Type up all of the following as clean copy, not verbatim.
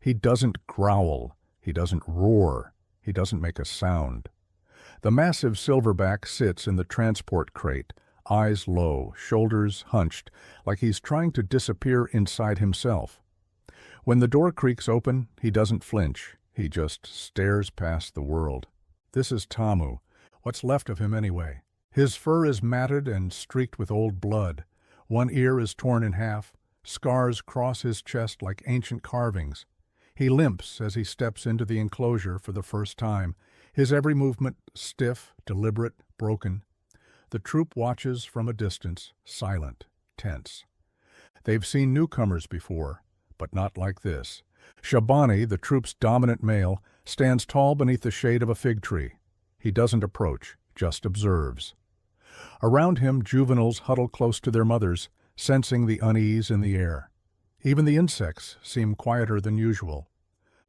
He doesn't growl. He doesn't roar. He doesn't make a sound. The massive silverback sits in the transport crate, eyes low, shoulders hunched, like he's trying to disappear inside himself. When the door creaks open, he doesn't flinch. He just stares past the world. This is Tamu. What's left of him anyway? His fur is matted and streaked with old blood. One ear is torn in half. Scars cross his chest like ancient carvings. He limps as he steps into the enclosure for the first time, his every movement stiff, deliberate, broken. The troop watches from a distance, silent, tense. They've seen newcomers before, but not like this. Shabani, the troop's dominant male, stands tall beneath the shade of a fig tree. He doesn't approach, just observes. Around him, juveniles huddle close to their mothers, sensing the unease in the air. Even the insects seem quieter than usual.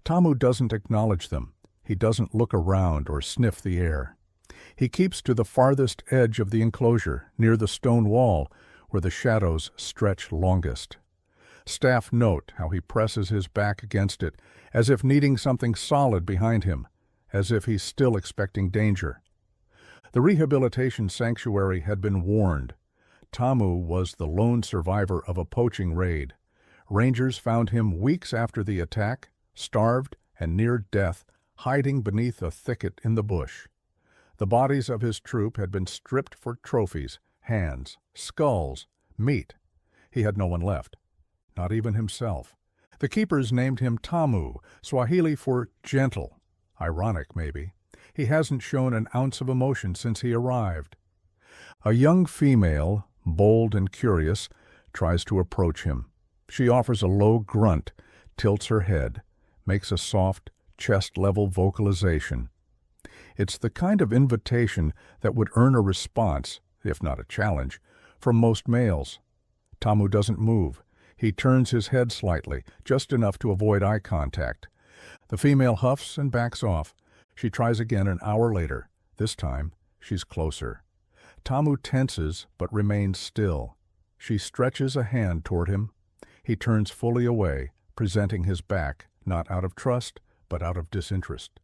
Tamu doesn't acknowledge them. He doesn't look around or sniff the air. He keeps to the farthest edge of the enclosure, near the stone wall, where the shadows stretch longest. Staff note how he presses his back against it, as if needing something solid behind him, as if he's still expecting danger. The rehabilitation sanctuary had been warned. Tamu was the lone survivor of a poaching raid. Rangers found him weeks after the attack, starved and near death, hiding beneath a thicket in the bush. The bodies of his troop had been stripped for trophies, hands, skulls, meat. He had no one left, not even himself. The keepers named him Tamu, Swahili for gentle. Ironic, maybe. He hasn't shown an ounce of emotion since he arrived. A young female, bold and curious, tries to approach him. She offers a low grunt, tilts her head, makes a soft, chest-level vocalization. It's the kind of invitation that would earn a response, if not a challenge, from most males. Tamu doesn't move. He turns his head slightly, just enough to avoid eye contact. The female huffs and backs off. She tries again an hour later. This time, she's closer. Tamu tenses but remains still. She stretches a hand toward him. He turns fully away, presenting his back, not out of trust, but out of disinterest.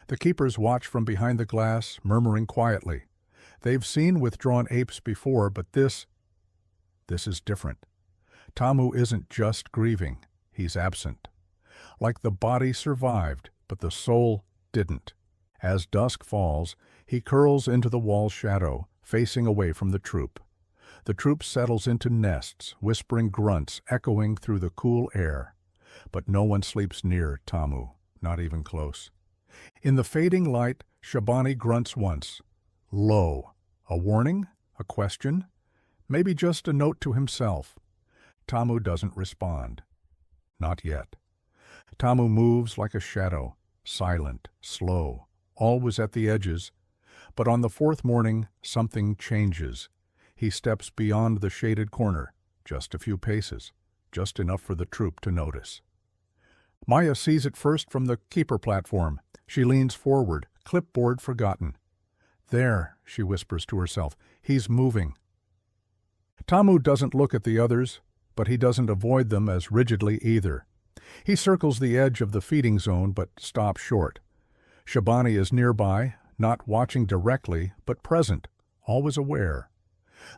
The keepers watch from behind the glass, murmuring quietly. They've seen withdrawn apes before, but this is different. Tamu isn't just grieving, he's absent. Like the body survived, but the soul didn't. As dusk falls, he curls into the wall's shadow, facing away from the troop. The troop settles into nests, whispering grunts echoing through the cool air. But no one sleeps near Tamu, not even close. In the fading light, Shabani grunts once. Low. A warning? A question? Maybe just a note to himself. Tamu doesn't respond. Not yet. Tamu moves like a shadow, silent, slow, always at the edges. But on the fourth morning, something changes. He steps beyond the shaded corner, just a few paces, just enough for the troop to notice. Maya sees it first from the keeper platform. She leans forward, clipboard forgotten. There, she whispers to herself, he's moving. Tamu doesn't look at the others, but he doesn't avoid them as rigidly either. He circles the edge of the feeding zone, but stops short. Shabani is nearby, not watching directly, but present, always aware.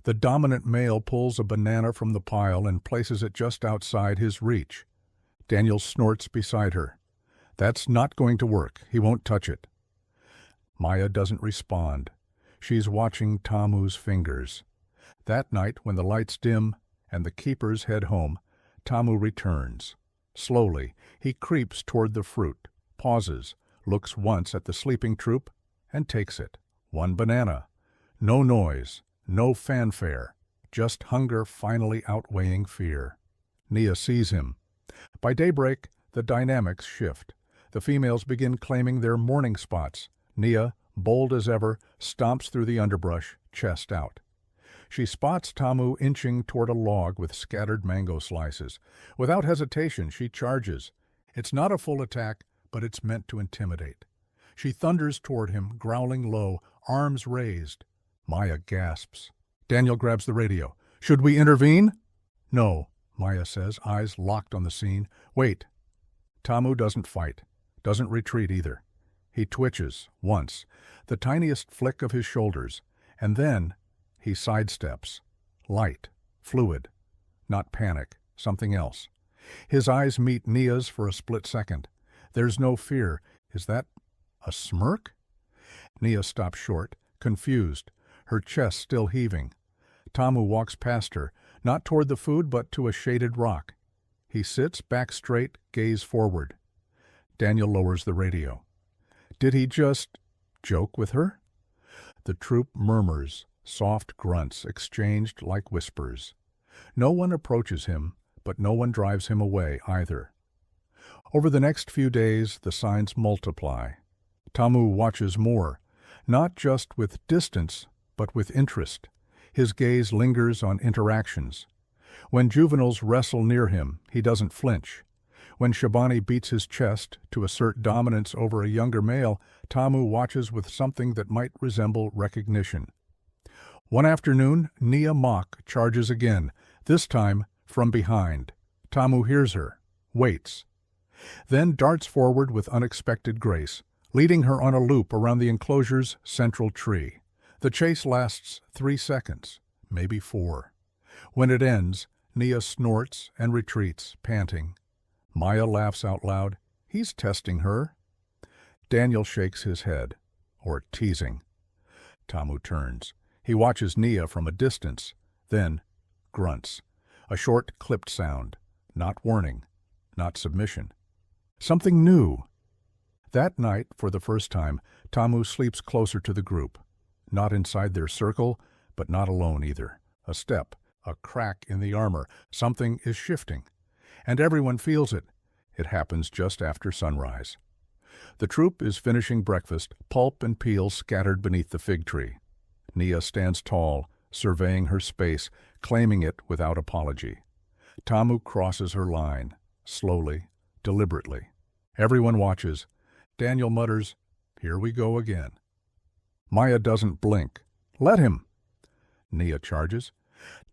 The dominant male pulls a banana from the pile and places it just outside his reach. Daniel snorts beside her. That's not going to work. He won't touch it. Maya doesn't respond. She's watching Tamu's fingers. That night, when the lights dim and the keepers head home, Tamu returns. Slowly, he creeps toward the fruit, pauses, looks once at the sleeping troop, and takes it. One banana. No noise, no fanfare, just hunger finally outweighing fear. Nia sees him. By daybreak, the dynamics shift. The females begin claiming their morning spots. Nia, bold as ever, stomps through the underbrush, chest out. She spots Tamu inching toward a log with scattered mango slices. Without hesitation, she charges. It's not a full attack, but it's meant to intimidate. She thunders toward him, growling low, arms raised. Maya gasps. Daniel grabs the radio. Should we intervene? No, Maya says, eyes locked on the scene. Wait. Tamu doesn't fight, doesn't retreat either. He twitches, once, the tiniest flick of his shoulders, and then he sidesteps. Light, fluid, not panic, something else. His eyes meet Nia's for a split second. There's no fear. Is that a smirk? Nia stops short, confused, her chest still heaving. Tamu walks past her, not toward the food but to a shaded rock. He sits back straight, gaze forward. Daniel lowers the radio. Did he just joke with her? The troop murmurs, soft grunts exchanged like whispers. No one approaches him, but no one drives him away either. Over the next few days, the signs multiply. Tamu watches more, not just with distance, but with interest. His gaze lingers on interactions. When juveniles wrestle near him, he doesn't flinch. When Shabani beats his chest to assert dominance over a younger male, Tamu watches with something that might resemble recognition. One afternoon, Nia Mock charges again, this time from behind. Tamu hears her, waits, then darts forward with unexpected grace, leading her on a loop around the enclosure's central tree. The chase lasts 3 seconds, maybe 4. When it ends, Nia snorts and retreats, panting. Maya laughs out loud. He's testing her. Daniel shakes his head, or teasing. Tamu turns. He watches Nia from a distance, then grunts. A short, clipped sound. Not warning, not submission. Something new. That night, for the first time, Tamu sleeps closer to the group. Not inside their circle, but not alone either. A step, a crack in the armor. Something is shifting. And everyone feels it. It happens just after sunrise. The troop is finishing breakfast, pulp and peel scattered beneath the fig tree. Nia stands tall, surveying her space, claiming it without apology. Tamu crosses her line, slowly, deliberately. Everyone watches. Daniel mutters, "Here we go again." Maya doesn't blink. "Let him!" Nia charges.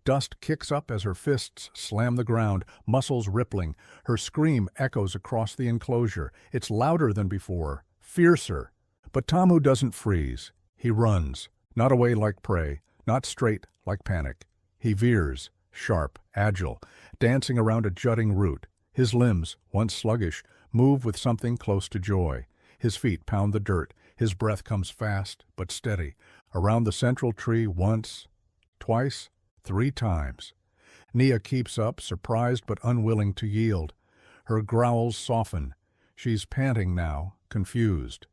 Dust kicks up as her fists slam the ground, muscles rippling. Her scream echoes across the enclosure. It's louder than before, fiercer. But Tamu doesn't freeze. He runs, not away like prey, not straight like panic. He veers, sharp, agile, dancing around a jutting root. His limbs, once sluggish, move with something close to joy. His feet pound the dirt. His breath comes fast but steady. Around the central tree once, twice, 3 times. Nia keeps up, surprised but unwilling to yield. Her growls soften. She's panting now, confused.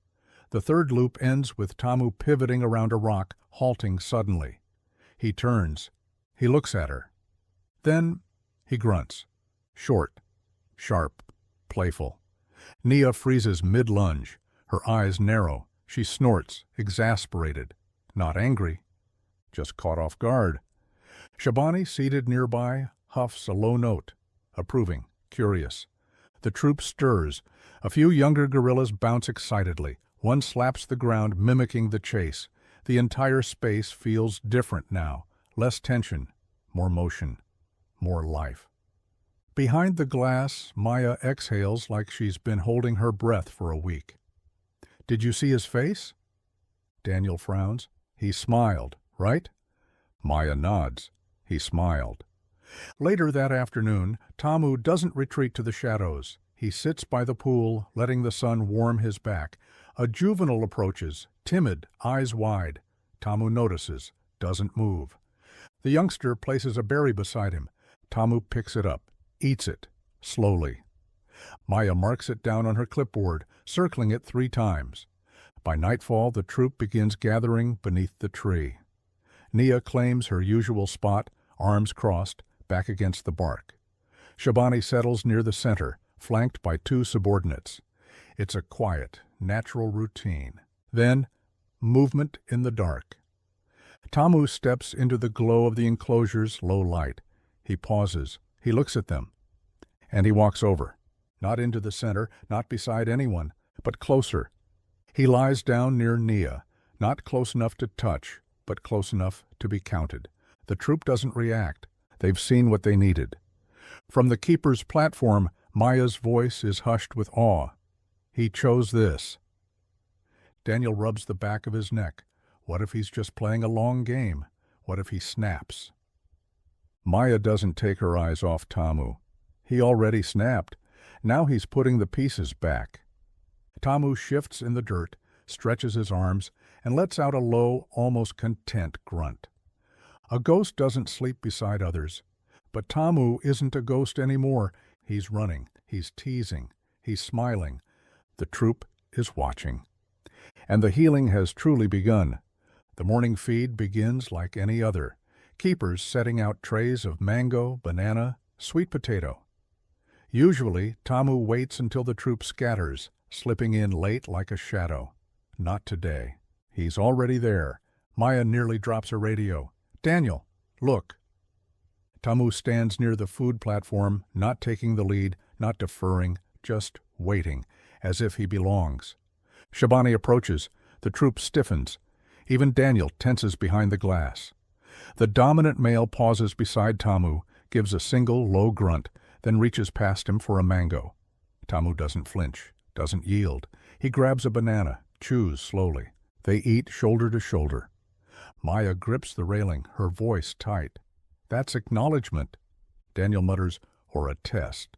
The third loop ends with Tamu pivoting around a rock, halting suddenly. He turns. He looks at her. Then he grunts. Short, sharp, playful. Nia freezes mid-lunge. Her eyes narrow. She snorts, exasperated. Not angry, just caught off guard. Shabani, seated nearby, huffs a low note, approving, curious. The troop stirs. A few younger gorillas bounce excitedly. One slaps the ground, mimicking the chase. The entire space feels different now. Less tension, more motion, more life. Behind the glass, Maya exhales like she's been holding her breath for a week. "Did you see his face?" Daniel frowns. "He smiled, right?" Maya nods. He smiled. Later that afternoon, Tamu doesn't retreat to the shadows. He sits by the pool, letting the sun warm his back. A juvenile approaches, timid, eyes wide. Tamu notices, doesn't move. The youngster places a berry beside him. Tamu picks it up, eats it, slowly. Maya marks it down on her clipboard, circling it 3 times. By nightfall, the troop begins gathering beneath the tree. Nia claims her usual spot, arms crossed, back against the bark. Shabani settles near the center, flanked by 2 subordinates. It's a quiet, natural routine. Then, movement in the dark. Tamu steps into the glow of the enclosure's low light. He pauses. He looks at them. And he walks over. Not into the center, not beside anyone, but closer. He lies down near Nia, not close enough to touch, but close enough to be counted. The troop doesn't react. They've seen what they needed. From the keeper's platform, Maya's voice is hushed with awe. He chose this. Daniel rubs the back of his neck. What if he's just playing a long game? What if he snaps? Maya doesn't take her eyes off Tamu. He already snapped. Now he's putting the pieces back. Tamu shifts in the dirt, stretches his arms, and lets out a low, almost content grunt. A ghost doesn't sleep beside others. But Tamu isn't a ghost anymore. He's running. He's teasing. He's smiling. The troop is watching. And the healing has truly begun. The morning feed begins like any other. Keepers setting out trays of mango, banana, sweet potato. Usually, Tamu waits until the troop scatters, slipping in late like a shadow. Not today. He's already there. Maya nearly drops her radio. Daniel, look. Tamu stands near the food platform, not taking the lead, not deferring, just waiting, as if he belongs. Shabani approaches. The troop stiffens. Even Daniel tenses behind the glass. The dominant male pauses beside Tamu, gives a single low grunt, then reaches past him for a mango. Tamu doesn't flinch, doesn't yield. He grabs a banana, chews slowly. They eat shoulder to shoulder. Maya grips the railing, her voice tight. That's acknowledgement. Daniel mutters, or a test.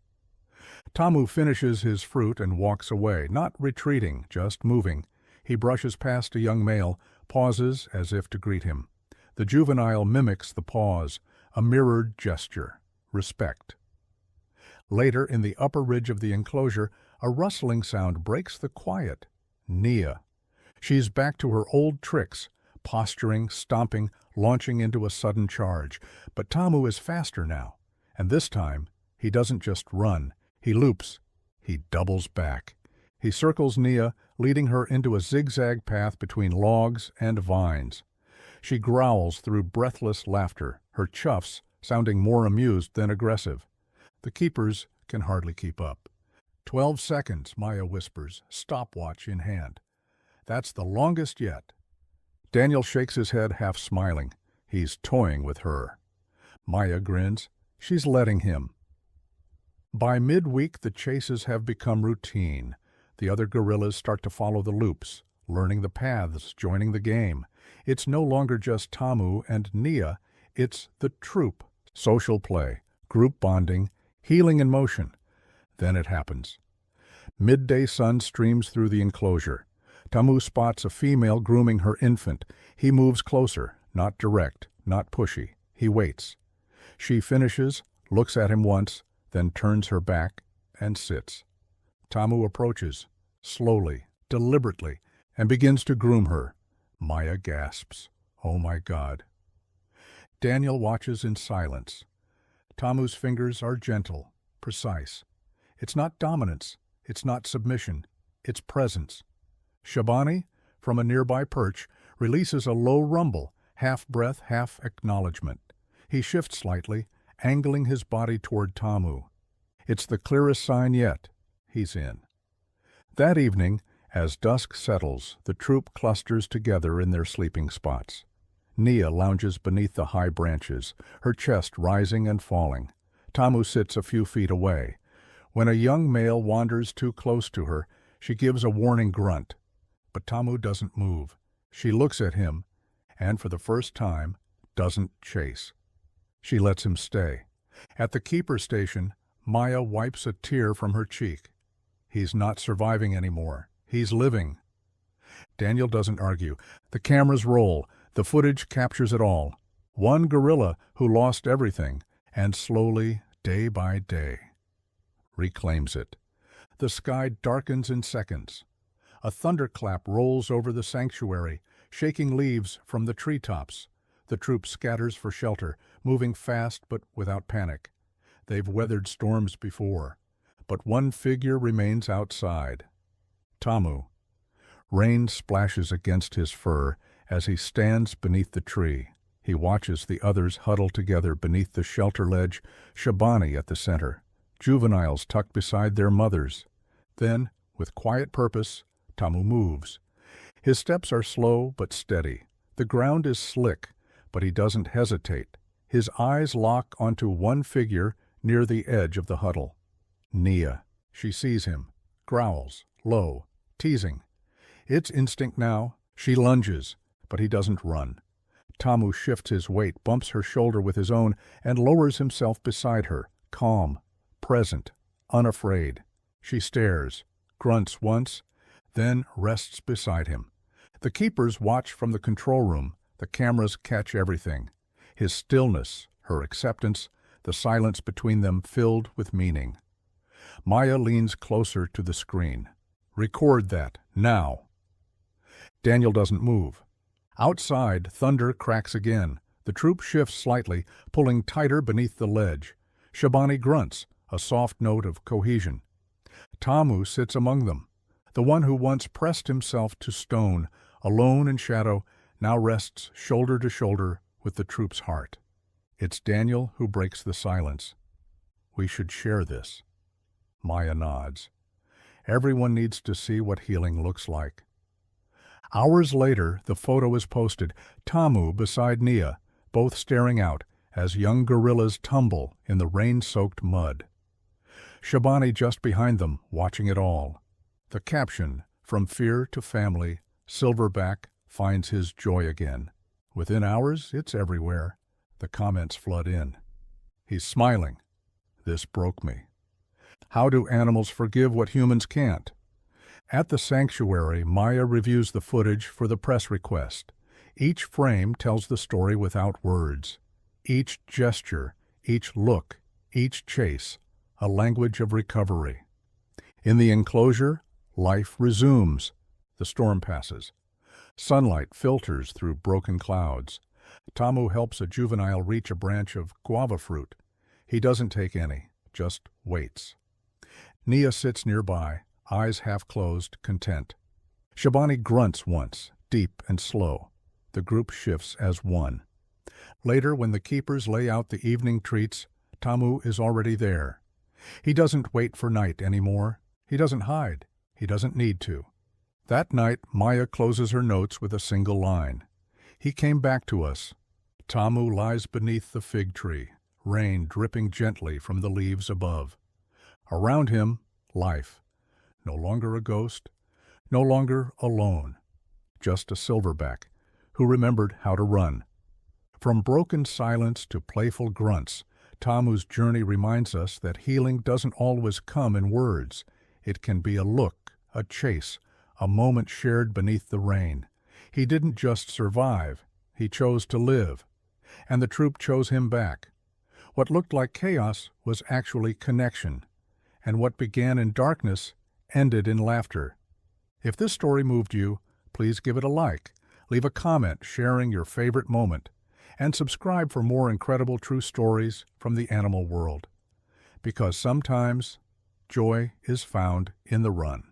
Tamu finishes his fruit and walks away, not retreating, just moving. He brushes past a young male, pauses as if to greet him. The juvenile mimics the pause, a mirrored gesture, respect. Later, in the upper ridge of the enclosure, a rustling sound breaks the quiet. Nia. She's back to her old tricks, posturing, stomping, launching into a sudden charge. But Tamu is faster now, and this time, he doesn't just run. He loops. He doubles back. He circles Nia, leading her into a zigzag path between logs and vines. She growls through breathless laughter, her chuffs sounding more amused than aggressive. The keepers can hardly keep up. 12 seconds, Maya whispers, stopwatch in hand. That's the longest yet. Daniel shakes his head, half smiling. He's toying with her. Maya grins. She's letting him. By midweek, the chases have become routine. The other gorillas start to follow the loops, learning the paths, joining the game. It's no longer just Tamu and Nia. It's the troop. Social play, group bonding, healing in motion. Then it happens. Midday sun streams through the enclosure. Tamu spots a female grooming her infant. He moves closer, not direct, not pushy. He waits. She finishes, looks at him once, then turns her back and sits. Tamu approaches, slowly, deliberately, and begins to groom her. Maya gasps. Oh my God. Daniel watches in silence. Tamu's fingers are gentle, precise. It's not dominance. It's not submission. It's presence. Shabani, from a nearby perch, releases a low rumble, half breath, half acknowledgement. He shifts slightly, angling his body toward Tamu. It's the clearest sign yet. He's in. That evening, as dusk settles, the troop clusters together in their sleeping spots. Nia lounges beneath the high branches, her chest rising and falling. Tamu sits a few feet away. When a young male wanders too close to her, she gives a warning grunt. But Tamu doesn't move. She looks at him, and for the first time, doesn't chase. She lets him stay. At the keeper station, Maya wipes a tear from her cheek. He's not surviving anymore. He's living. Daniel doesn't argue. The cameras roll. The footage captures it all. One gorilla who lost everything, and slowly, day by day, reclaims it. The sky darkens in seconds. A thunderclap rolls over the sanctuary, shaking leaves from the treetops. The troop scatters for shelter, moving fast but without panic. They've weathered storms before. But one figure remains outside. Tamu. Rain splashes against his fur as he stands beneath the tree. He watches the others huddle together beneath the shelter ledge, Shabani at the center, juveniles tucked beside their mothers. Then, with quiet purpose, Tamu moves. His steps are slow but steady. The ground is slick, but he doesn't hesitate. His eyes lock onto one figure near the edge of the huddle. Nia. She sees him. Growls. Low. Teasing. It's instinct now. She lunges, but he doesn't run. Tamu shifts his weight, bumps her shoulder with his own, and lowers himself beside her, calm, present, unafraid. She stares, grunts once, then rests beside him. The keepers watch from the control room. The cameras catch everything. His stillness, her acceptance, the silence between them filled with meaning. Maya leans closer to the screen. Record that, now. Daniel doesn't move. Outside, thunder cracks again. The troop shifts slightly, pulling tighter beneath the ledge. Shabani grunts, a soft note of cohesion. Tamu sits among them. The one who once pressed himself to stone, alone in shadow, now rests shoulder to shoulder with the troop's heart. It's Daniel who breaks the silence. We should share this. Maya nods. Everyone needs to see what healing looks like. Hours later, the photo is posted, Tamu beside Nia, both staring out as young gorillas tumble in the rain-soaked mud. Shabani just behind them, watching it all. The caption, "From fear to family, Silverback finds his joy again." Within hours, it's everywhere. The comments flood in. He's smiling. This broke me. How do animals forgive what humans can't? At the sanctuary, Maya reviews the footage for the press request. Each frame tells the story without words. Each gesture, each look, each chase, a language of recovery. In the enclosure, life resumes. The storm passes. Sunlight filters through broken clouds. Tamu helps a juvenile reach a branch of guava fruit. He doesn't take any, just waits. Nia sits nearby, eyes half closed, content. Shabani grunts once, deep and slow. The group shifts as one. Later, when the keepers lay out the evening treats, Tamu is already there. He doesn't wait for night anymore. He doesn't hide. He doesn't need to. That night, Maya closes her notes with a single line. He came back to us. Tamu lies beneath the fig tree, rain dripping gently from the leaves above. Around him, life. No longer a ghost, no longer alone. Just a silverback who remembered how to run. From broken silence to playful grunts, Tamu's journey reminds us that healing doesn't always come in words. It can be a look, a chase, a moment shared beneath the rain. He didn't just survive, he chose to live. And the troop chose him back. What looked like chaos was actually connection. And what began in darkness ended in laughter. If this story moved you, please give it a like, leave a comment sharing your favorite moment, and subscribe for more incredible true stories from the animal world. Because sometimes joy is found in the run.